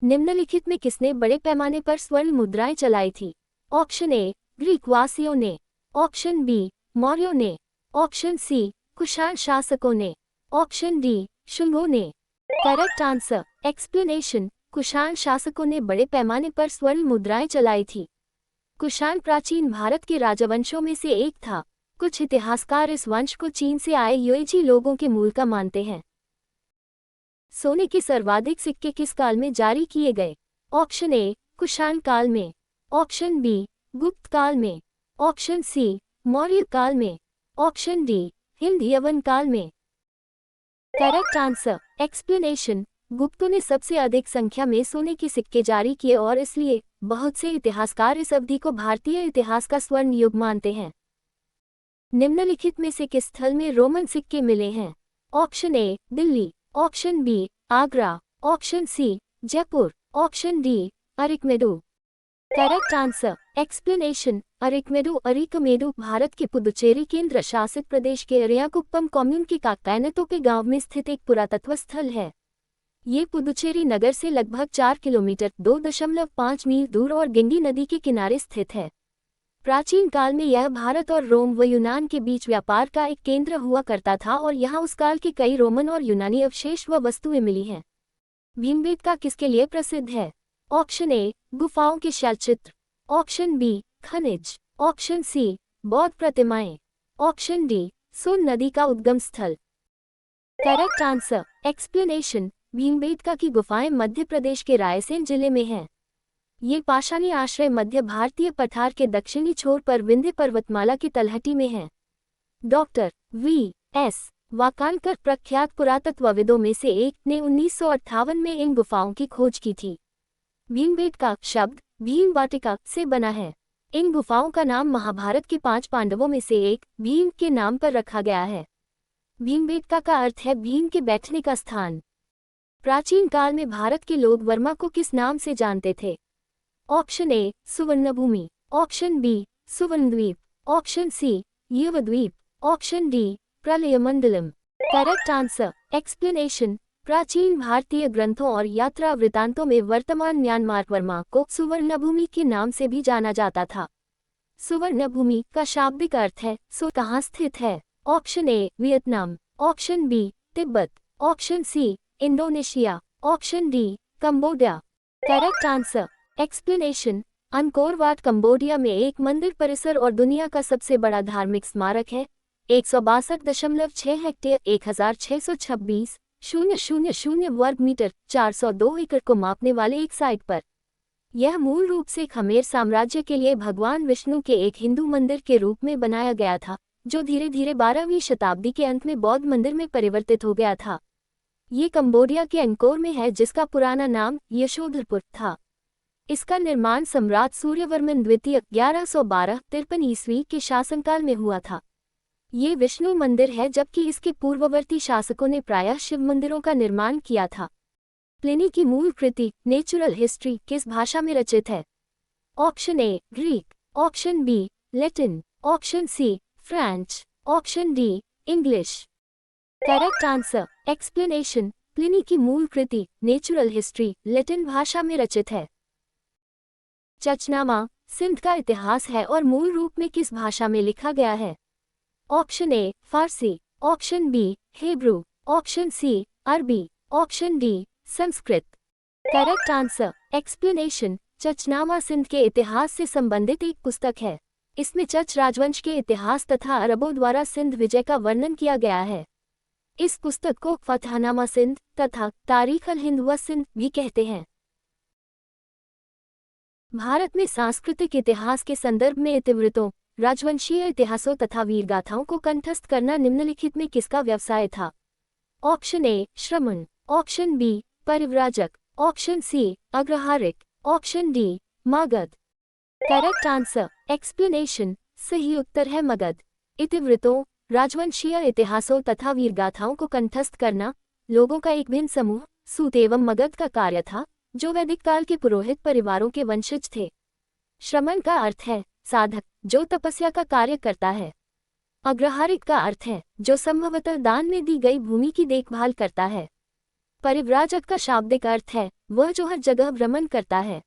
निम्नलिखित में किसने बड़े पैमाने पर स्वर्ण मुद्राएं चलाई थी? ऑप्शन ए ग्रीक वासियों ने, ऑप्शन बी मौर्यों ने, ऑप्शन सी कुषाण शासकों ने, ऑप्शन डी शुंगों ने। Correct answer. एक्सप्लेनेशन। कुषाण शासकों ने बड़े पैमाने पर स्वर्ण मुद्राएं चलाई थी। कुषाण प्राचीन भारत के राजवंशों में से एक था। कुछ इतिहासकार इस वंश को चीन से आए युएझी लोगों के मूल का मानते हैं। सोने के सर्वाधिक सिक्के किस काल में जारी किए गए? ऑप्शन ए कुषाण काल में, ऑप्शन बी गुप्त काल में, ऑप्शन सी मौर्य काल में, ऑप्शन डी हिंद यवन काल में। Correct answer. एक्सप्लेनेशन। गुप्तों ने सबसे अधिक संख्या में सोने के सिक्के जारी किए और इसलिए बहुत से इतिहासकार इस अवधि को भारतीय इतिहास का स्वर्ण युग मानते हैं। निम्नलिखित में से किस स्थल में रोमन सिक्के मिले हैं? Option A Delhi, option B Agra, option C Jaipur, option D Arikamedu. Correct answer. Explanation. Arikamedu Bharat के पुदुचेरी केंद्र शासित प्रदेश के अरियाकुप्पम कम्यून के काकायनतोपे गांव में स्थित एक पुरातत्व स्थल है। ये पुदुचेरी नगर से लगभग 4 किलोमीटर 2.5 मील दूर और गिंडी नदी के किनारे स्थित है। प्राचीन काल में यह भारत और रोम व यूनान के बीच व्यापार का एक केंद्र हुआ करता था और यहाँ उस काल के कई रोमन और यूनानी अवशेष व वस्तुएं मिली हैं। भीमबेटका किसके लिए प्रसिद्ध है? ऑप्शन ए गुफाओं के शैलचित्र, ऑप्शन बी खनिज, ऑप्शन सी बौद्ध प्रतिमाएं, ऑप्शन डी सोन नदी का उद्गम स्थल। Correct answer. एक्सप्लेनेशन। भीमबेटका की गुफाएं मध्य प्रदेश के रायसेन जिले में हैं। ये पाषाणी आश्रय मध्य भारतीय पठार के दक्षिणी छोर पर विंध्य पर्वतमाला की तलहटी में है। Doctor V.S. वाकानकर प्रख्यात पुरातत्वविदों में से एक ने 1958 में इन गुफाओं की खोज की थी। भीमबेटका शब्द भीम वाटिका से बना है। इन गुफाओं का नाम महाभारत के 5 पांडवों में से एक भीम के नाम पर रखा गया है। भीमबेटका का अर्थ है भीम के बैठने का स्थान। प्राचीन काल में भारत के लोग वर्मा को किस नाम से जानते थे? Option A Suvarnabhumi, option B Suvarnadvipa, option C Yavadvipa, option D Pralayamandalam. Correct answer. Explanation. प्राचीन भारतीय ग्रंथों और यात्रा वृतांतों में वर्तमान म्यांमार वर्मा को सुवर्णभूमि के नाम से भी जाना जाता था। सुवर्णभूमि का शाब्दिक अर्थ है सो कहाँ स्थित है? Option A Vietnam, option B Tibet, option C Indonesia, option D Cambodia. Correct answer. Explanation. Angkor Wat Cambodia में एक मंदिर परिसर और दुनिया का सबसे बड़ा धार्मिक स्मारक है। 162.6 हेक्टेयर 1626,000 वर्ग मीटर 402 एकड़ को मापने वाले एक साइट पर यह मूल रूप से खमेर साम्राज्य के लिए भगवान विष्णु के एक हिंदू मंदिर के रूप में बनाया गया था, जो धीरे धीरे 12वीं शताब्दी के अंत में बौद्ध मंदिर में परिवर्तित हो गया था। ये कंबोडिया के अंकोर में है, जिसका पुराना नाम यशोधरपुर था। इसका निर्माण सम्राट सूर्यवर्मन द्वितीय 1112-53 ईस्वी के शासनकाल में हुआ था। ये विष्णु मंदिर है, जबकि इसके पूर्ववर्ती शासकों ने प्रायः शिव मंदिरों का निर्माण किया था। प्लिनी की मूल कृति नेचुरल हिस्ट्री किस भाषा में रचित है? Option A Greek, option B Latin, option C French, option D English. Correct answer explanation. Pliny की मूल कृति नेचुरल हिस्ट्री लैटिन भाषा में रचित है। चचनामा सिंध का इतिहास है और मूल रूप में किस भाषा में लिखा गया है? Option A Farsi, option B Hebrew, option C अरबी, option D Sanskrit. Correct answer explanation. Chachnama Sindh के इतिहास से संबंधित एक पुस्तक है। इसमें चच राजवंश के इतिहास तथा अरबों द्वारा सिंध विजय का वर्णन किया गया है। इस पुस्तक को फतहनामा सिंध तथा तारीख अल हिंद व सिंध भी कहते हैं। भारत में सांस्कृतिक इतिहास के संदर्भ में इतिवृत्तों, राजवंशीय इतिहासों तथा वीरगाथाओं को कंठस्थ करना निम्नलिखित में किसका व्यवसाय था? ऑप्शन ए श्रमण, ऑप्शन बी परिव्राजक, ऑप्शन सी अग्रहारिक, option D Magadha. Correct answer explanation. सही उत्तर है मगध। इतिवृत्तों, राजवंशीय इतिहासों तथा वीरगाथाओं को कंठस्थ करना लोगों का एक भिन्न समूह सूत एवं मगध का कार्य था, जो वैदिक काल के पुरोहित परिवारों के वंशज थे। श्रमण का अर्थ है साधक, जो तपस्या का कार्य करता है। अग्रहारिक का अर्थ है जो संभवतः दान में दी गई भूमि की देखभाल करता है। परिव्राजक का शाब्दिक अर्थ है वह जो हर जगह भ्रमण करता है।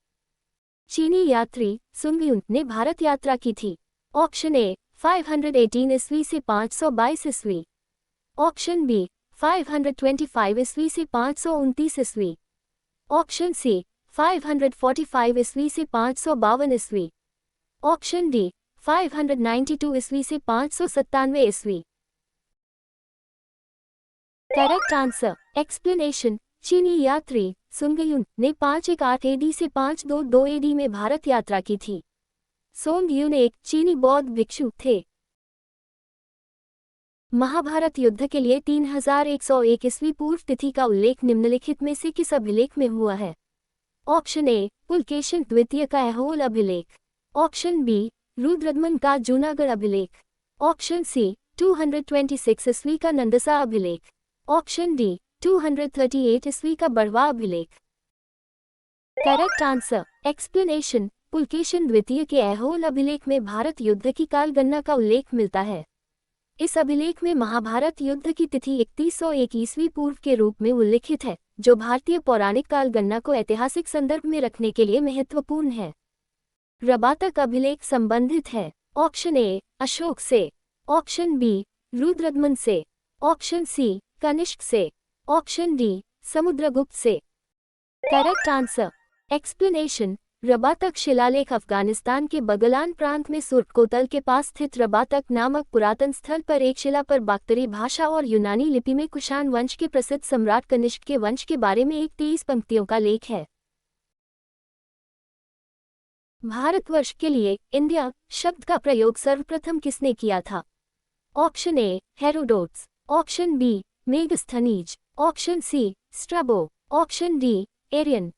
चीनी यात्री सुंगयुन ने भारत यात्रा की थी। ऑप्शन ए 518 ईस्वी से 522 ईस्वी, ऑप्शन बी 525 ईस्वी से 529 ईस्वी, ऑप्शन सी 545 ईस्वी से 552 ईस्वी, ऑप्शन डी 592 ईस्वी से 597 ईस्वी। Correct answer explanation. चीनी यात्री सुंगयुन ने 518 एडी से 522 एडी में भारत यात्रा की थी। सोंगयुन एक चीनी बौद्ध भिक्षु थे। महाभारत युद्ध के लिए 3101 ईस्वी पूर्व तिथि का उल्लेख निम्नलिखित में से किस अभिलेख में हुआ है? ऑप्शन ए पुलकेशिन द्वितीय का ऐहोल अभिलेख, ऑप्शन बी रुद्रदमन का जूनागढ़ अभिलेख, ऑप्शन सी 226 ईस्वी का नंदसा अभिलेख, ऑप्शन डी 238 ईस्वी का बढ़वा अभिलेख। Correct answer explanation. पुलकेशिन द्वितीय के ऐहोल अभिलेख में भारत युद्ध की काल गणना का उल्लेख मिलता है। इस अभिलेख में महाभारत युद्ध की तिथि 3101 ईस्वी पूर्व के रूप में उल्लिखित है, जो भारतीय पौराणिक काल गणना को ऐतिहासिक संदर्भ में रखने के लिए महत्वपूर्ण है। रबातक अभिलेख संबंधित है ऑप्शन ए अशोक से, ऑप्शन बी रुद्रदमन से, ऑप्शन सी कनिष्क से, ऑप्शन डी समुद्रगुप्त से। Correct answer explanation. रबातक शिलालेख अफगानिस्तान के बगलान प्रांत में सुर्खकोतल के पास स्थित रबातक नामक पुरातन स्थल पर एक शिला पर बाक्तरी भाषा और यूनानी लिपि में कुषाण वंश के प्रसिद्ध सम्राट कनिष्क के वंश के बारे में एक 23 पंक्तियों का लेख है। भारतवर्ष के लिए इंडिया शब्द का प्रयोग सर्वप्रथम किसने किया था? Option A Herodotus, option B Megasthenes, option C Strabo, option D Arrian.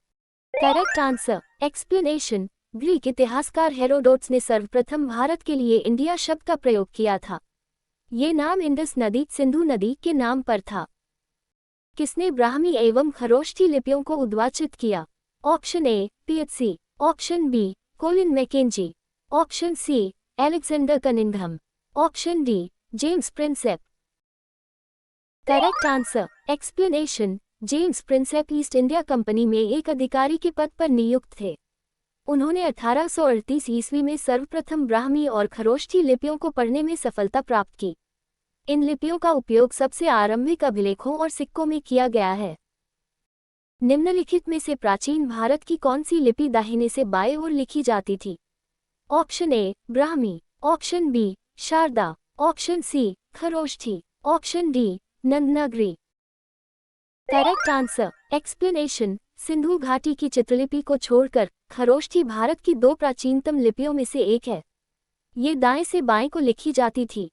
Correct answer explanation. Greek इतिहासकार हेरोडोट्स ने सर्वप्रथम भारत के लिए इंडिया शब्द का प्रयोग किया था। ये नाम इंडस नदी सिंधु नदी के नाम पर था। किसने ब्राह्मी एवं खरोष्ठी लिपियों को उद्वाचित किया? Option A PHC, option B Colin Mackenzie, option C Alexander Cunningham, option D James Prinsep. Correct answer explanation. James Prinsep East India Company में एक अधिकारी के पद पर नियुक्त थे। उन्होंने 1838 ईस्वी में सर्वप्रथम ब्राह्मी और खरोष्ठी लिपियों को पढ़ने में सफलता प्राप्त की। इन लिपियों का उपयोग सबसे आरंभिक अभिलेखों और सिक्कों में किया गया है। निम्नलिखित में से प्राचीन भारत की कौन सी लिपि दाहिने से बाएं ओर लिखी जाती थी? Option A Brahmi, option B Sharada, option C Kharosthi, option D Nandinagari. Correct answer explanation. Sindhu घाटी की चित्रलिपि को छोड़कर खरोष्ठी भारत की दो प्राचीनतम लिपियों में से एक है। ये दाएं से बाएं को लिखी जाती थी।